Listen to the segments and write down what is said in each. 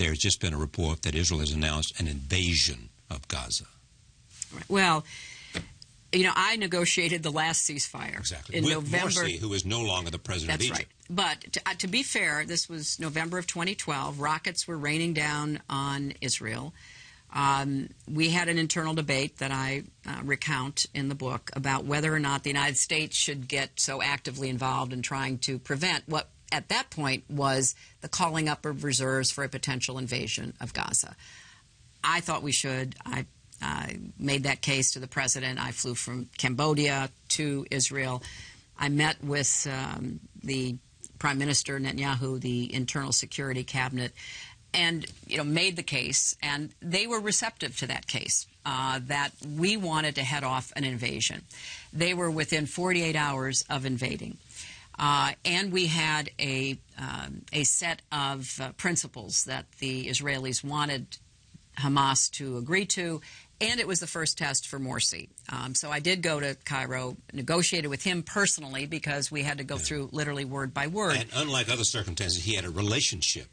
there's just been a report that Israel has announced an invasion of Gaza. Well, you know, I negotiated the last ceasefire in with November. Morsi, who is no longer the president of Egypt. That's right. But to be fair, this was November of 2012. Rockets were raining down on Israel. We had an internal debate that I recount in the book about whether or not the United States should get so actively involved in trying to prevent what at that point was the calling up of reserves for a potential invasion of Gaza. I thought we should. I made that case to the president. I flew from Cambodia to Israel. I met with the Prime Minister Netanyahu, the Internal Security Cabinet, and made the case, and they were receptive to that case, that we wanted to head off an invasion. They were within 48 hours of invading. And we had a set of principles that the Israelis wanted Hamas to agree to, and it was the first test for Morsi. So I did go to Cairo, negotiated with him personally because we had to go through literally word by word. And unlike other circumstances, he had a relationship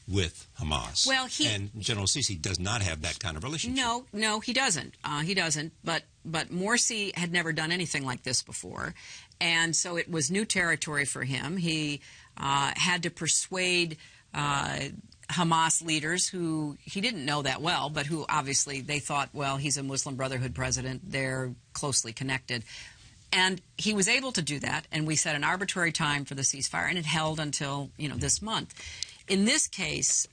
with Hamas. Well, and General Sisi does not have that kind of relationship. No, he doesn't. He doesn't. But Morsi had never done anything like this before, and so it was new territory for him. He had to persuade Hamas leaders who he didn't know that well, but who obviously they thought, well, he's a Muslim Brotherhood president. They're closely connected. And he was able to do that, and we set an arbitrary time for the ceasefire, and it held until this month. In this case,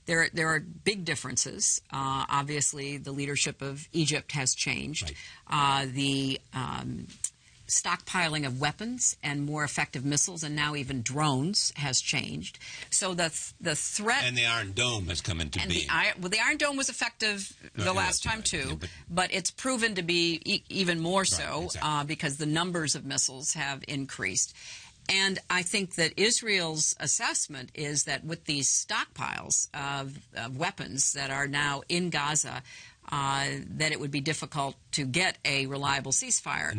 there are big differences. Obviously, the leadership of Egypt has changed. Right. The stockpiling of weapons and more effective missiles, and now even drones, has changed. So the threat... And the Iron Dome has come into being. The Iron Dome was effective the last time, too, but it's proven to be even more so, exactly. Because the numbers of missiles have increased. And I think that Israel's assessment is that with these stockpiles of weapons that are now in Gaza, that it would be difficult to get a reliable ceasefire.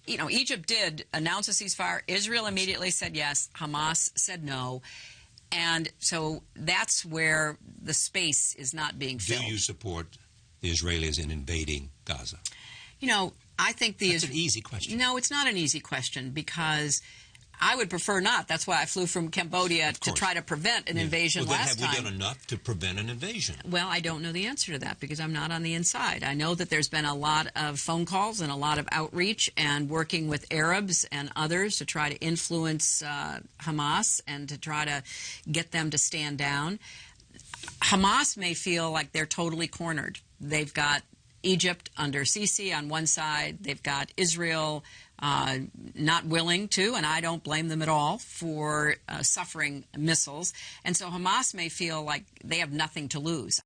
Egypt did announce a ceasefire. Israel immediately said yes. Hamas said no. And so that's where the space is not being filled. Do you support the Israelis in invading Gaza? I think That's an easy question. No, it's not an easy question because I would prefer not. That's why I flew from Cambodia to try to prevent an invasion last time. Have we done enough to prevent an invasion? Well, I don't know the answer to that because I'm not on the inside. I know that there's been a lot of phone calls and a lot of outreach and working with Arabs and others to try to influence Hamas and to try to get them to stand down. Hamas may feel like they're totally cornered. They've got Egypt under Sisi on one side. They've got Israel not willing to, and I don't blame them at all, for suffering missiles. And so Hamas may feel like they have nothing to lose.